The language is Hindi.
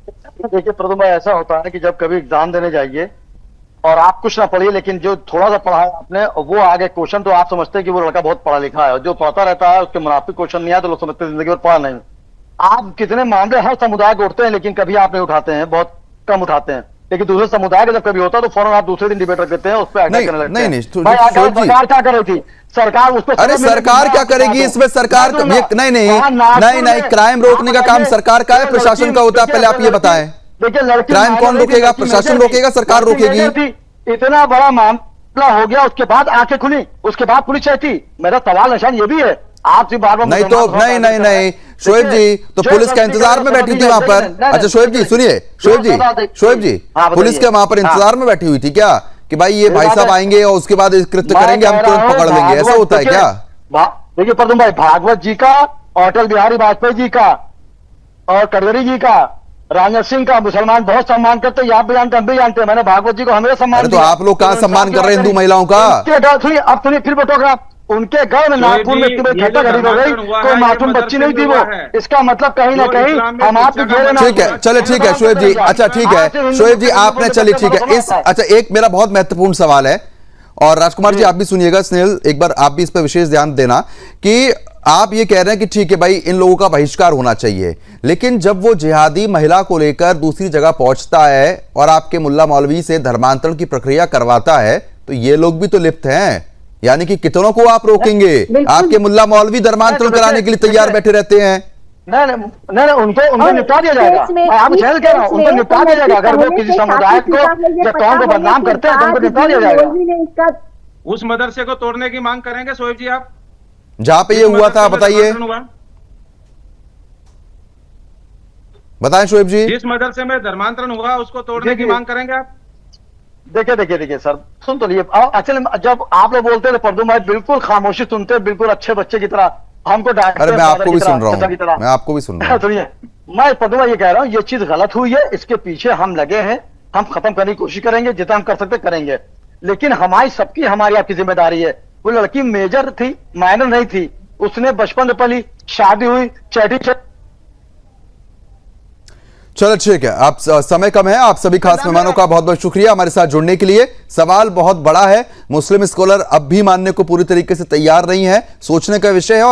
देखिए प्रथम भाई, ऐसा होता है कि जब कभी एग्जाम देने जाइए और आप कुछ ना पढ़िए, लेकिन जो थोड़ा सा पढ़ा है आपने वो आगे क्वेश्चन, तो आप समझते हैं कि वो लड़का बहुत पढ़ा लिखा है, और जो पढ़ता रहता है उसके मुनाफिक क्वेश्चन नहीं आया तो लोग समझते हैं जिंदगी भर पढ़ा नहीं। आप कितने मामले हर समुदाय के उठते हैं, लेकिन कभी आप नहीं उठाते हैं, बहुत कम उठाते हैं। लेकिन दूसरे समुदाय का जब कभी होता है तो फौरन आप दूसरे दिन डिबेट रख देते हैं, उस पर अटैक करने लगते हैं। नहीं, भाई आखिर सरकार क्या करे थी? सरकार उसको, अरे सरकार क्या करेगी इसमें? सरकार नहीं, क्राइम रोकने का काम सरकार का है, प्रशासन का होता है। पहले आप ये बताएं, देखिए लड़की क्राइम कौन रोकेगा? प्रशासन रोकेगा, सरकार रोकेगी? इतना बड़ा मामला हो गया, उसके बाद आंखें खुली, उसके बाद पुलिस आई थी। मेरा सवाल निशान ये भी है आपसे बार बार। नहीं तो नहीं शोएब जी, तो पुलिस के इंतजार में बैठी थी वहां पर? अच्छा शोएब जी सुनिए, शोएब जी पुलिस के वहां पर इंतजार में बैठी हुई थी क्या कि भाई ये भाई साहब आएंगे और उसके बाद कृत्य करेंगे, हम तुरंत पकड़ लेंगे, ऐसा होता है क्या? देखिए प्रथम भाई, भागवत जी का, अटल बिहारी वाजपेयी जी का और कटघरी जी का, राजनाथ सिंह का मुसलमान बहुत सम्मान करते हैं, आप भी जानते हैं, हम भी जानते हैं। मैंने भागवत जी को हमेशा सम्मान दिया। तो आप लोग कहां सम्मान कर रहे हैं हिंदू महिलाओं का? अब सुनिए फिर फोटोग्राफ, उनके घर में नागपुर में घटना घड़ी हो गई, कोई मासूम बच्ची नहीं थी वो। इसका मतलब कहीं ना कहीं हम आप ठीक है, चले ठीक है शोएब जी, अच्छा ठीक है शोएब जी आपने, चलिए ठीक है। इस अच्छा एक मेरा बहुत महत्वपूर्ण सवाल है, और राजकुमार जी आप भी सुनिएगा, स्नेहल एक बार आप भी इस पर विशेष ध्यान देना कि आप ये कह रहे हैं कि ठीक है भाई इन लोगों का बहिष्कार होना चाहिए, लेकिन जब वो जिहादी महिला को लेकर दूसरी जगह पहुंचता है और आपके मुल्ला मौलवी से धर्मांतरण की प्रक्रिया करवाता है, तो ये लोग भी तो लिप्त हैं। यानी कि कितनों को आप रोकेंगे? आपके मुल्ला मौलवी धर्मांतरण कराने के लिए तैयार बैठे रहते हैं। नहीं उनको निपटा दिया जाएगा। मैं आपको झेल कह रहा हूं, उनको निपटा दिया जाएगा। अगर वो किसी समुदाय को या कौम को बदनाम करते हैं तो उनको निपटा दिया जाएगा। उस मदरसे को तोड़ने की मांग करेंगे शोएब जी आप, जहां पे ये हुआ था? बताइए, बताएं शोएब जी। जिस मदरसे में धर्मांतरण हुआ उसको तोड़ने की मांग करेंगे आप? देखिए सर, सुन तो लिए। एक्चुअली जब आप लोग बोलते हैं प्रदुम भाई बिल्कुल खामोशी सुनते हैं, बिल्कुल अच्छे बच्चे की तरह हमको डांटते हैं। अरे मैं आपको भी सुन रहा हूं, मैं आपको भी सुन रहा हूं। सुनिए, मैं प्रदुम भाई ये कह रहा हूं, ये चीज गलत हुई है, इसके पीछे हम लगे हैं, हम खत्म करने की कोशिश करेंगे, जितना हम कर सकते करेंगे। लेकिन हमारी आपकी जिम्मेदारी है। वो लड़की मेजर थी, माइनर नहीं थी, उसने बचपन में पली, शादी हुई, चैटी। चलो ठीक है, आप समय कम है। आप सभी खास मेहमानों का बहुत बहुत शुक्रिया हमारे साथ जुड़ने के लिए। सवाल बहुत बड़ा है, मुस्लिम स्कॉलर अब भी मानने को पूरी तरीके से तैयार नहीं है, सोचने का विषय है।